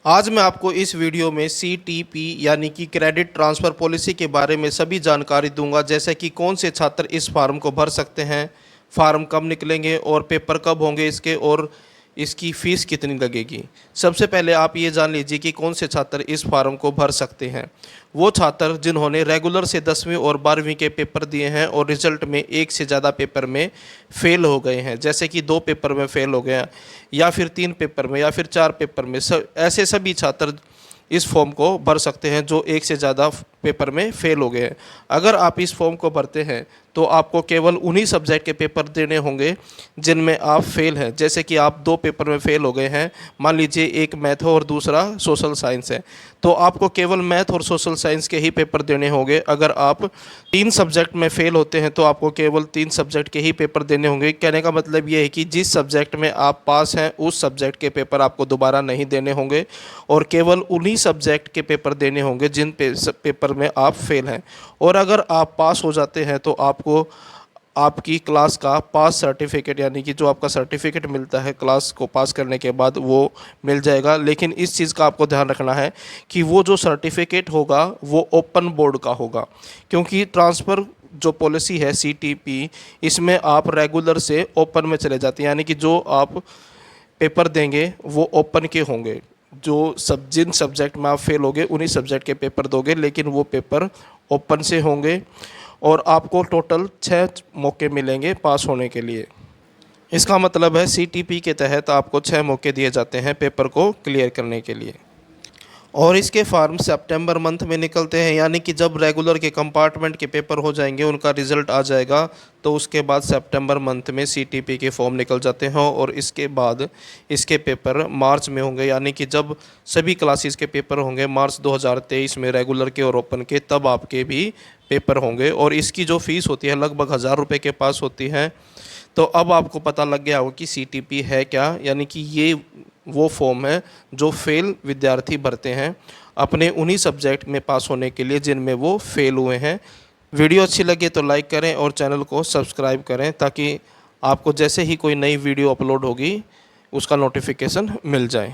आज मैं आपको इस वीडियो में CTP यानी कि क्रेडिट ट्रांसफ़र पॉलिसी के बारे में सभी जानकारी दूंगा, जैसे कि कौन से छात्र इस फार्म को भर सकते हैं, फार्म कब निकलेंगे और पेपर कब होंगे इसके, और इसकी फ़ीस कितनी लगेगी। सबसे पहले आप ये जान लीजिए कि कौन से छात्र इस फार्म को भर सकते हैं। वो छात्र जिन्होंने रेगुलर से 10वीं और 12वीं के पेपर दिए हैं और रिज़ल्ट में एक से ज़्यादा पेपर में फ़ेल हो गए हैं, जैसे कि 2 पेपर में फ़ेल हो गए हैं या फिर 3 पेपर में या फिर 4 पेपर में, ऐसे सभी छात्र इस फॉर्म को भर सकते हैं जो एक से ज़्यादा पेपर में फ़ेल हो गए हैं। अगर आप इस फॉर्म को भरते हैं तो आपको केवल उन्हीं सब्जेक्ट के पेपर देने होंगे जिनमें आप फेल हैं। जैसे कि आप 2 पेपर में फ़ेल हो गए हैं, मान लीजिए एक मैथ और दूसरा सोशल साइंस है, तो आपको केवल मैथ और सोशल साइंस के ही पेपर देने होंगे। अगर आप 3 सब्जेक्ट में फ़ेल होते हैं तो आपको केवल 3 सब्जेक्ट के ही पेपर देने होंगे। कहने का मतलब ये है कि जिस सब्जेक्ट में आप पास हैं उस सब्जेक्ट के पेपर आपको दोबारा नहीं देने होंगे और केवल उन्हीं सब्जेक्ट के पेपर देने होंगे जिन पेपर में आप फेल हैं। और अगर आप पास हो जाते हैं तो आपको आपकी क्लास का पास सर्टिफिकेट यानी कि जो आपका सर्टिफिकेट मिलता है क्लास को पास करने के बाद वो मिल जाएगा। लेकिन इस चीज़ का आपको ध्यान रखना है कि वो जो सर्टिफिकेट होगा वो ओपन बोर्ड का होगा, क्योंकि ट्रांसफ़र जो पॉलिसी है CTP, इसमें आप रेगुलर से ओपन में चले जाते हैं, यानी कि जो आप पेपर देंगे वो ओपन के होंगे। जिन सब्जेक्ट में आप फेल होगे उन्हीं सब्जेक्ट के पेपर दोगे, लेकिन वो पेपर ओपन से होंगे और आपको टोटल 6 मौके मिलेंगे पास होने के लिए। इसका मतलब है CTP के तहत आपको 6 मौके दिए जाते हैं पेपर को क्लियर करने के लिए। और इसके फार्म सितंबर मंथ में निकलते हैं, यानी कि जब रेगुलर के कंपार्टमेंट के पेपर हो जाएंगे, उनका रिज़ल्ट आ जाएगा, तो उसके बाद सितंबर मंथ में CTP के फॉर्म निकल जाते हैं और इसके बाद इसके पेपर मार्च में होंगे, यानी कि जब सभी क्लासेस के पेपर होंगे मार्च 2023 में रेगुलर के और ओपन के, तब आपके भी पेपर होंगे। और इसकी जो फ़ीस होती है लगभग 1000 रुपये के पास होती है। तो अब आपको पता लग गया होगा कि CTP है क्या, यानी कि ये वो फॉर्म है जो फेल विद्यार्थी भरते हैं अपने उन्हीं सब्जेक्ट में पास होने के लिए जिनमें वो फेल हुए हैं। वीडियो अच्छी लगे तो लाइक करें और चैनल को सब्सक्राइब करें, ताकि आपको जैसे ही कोई नई वीडियो अपलोड होगी उसका नोटिफिकेशन मिल जाए।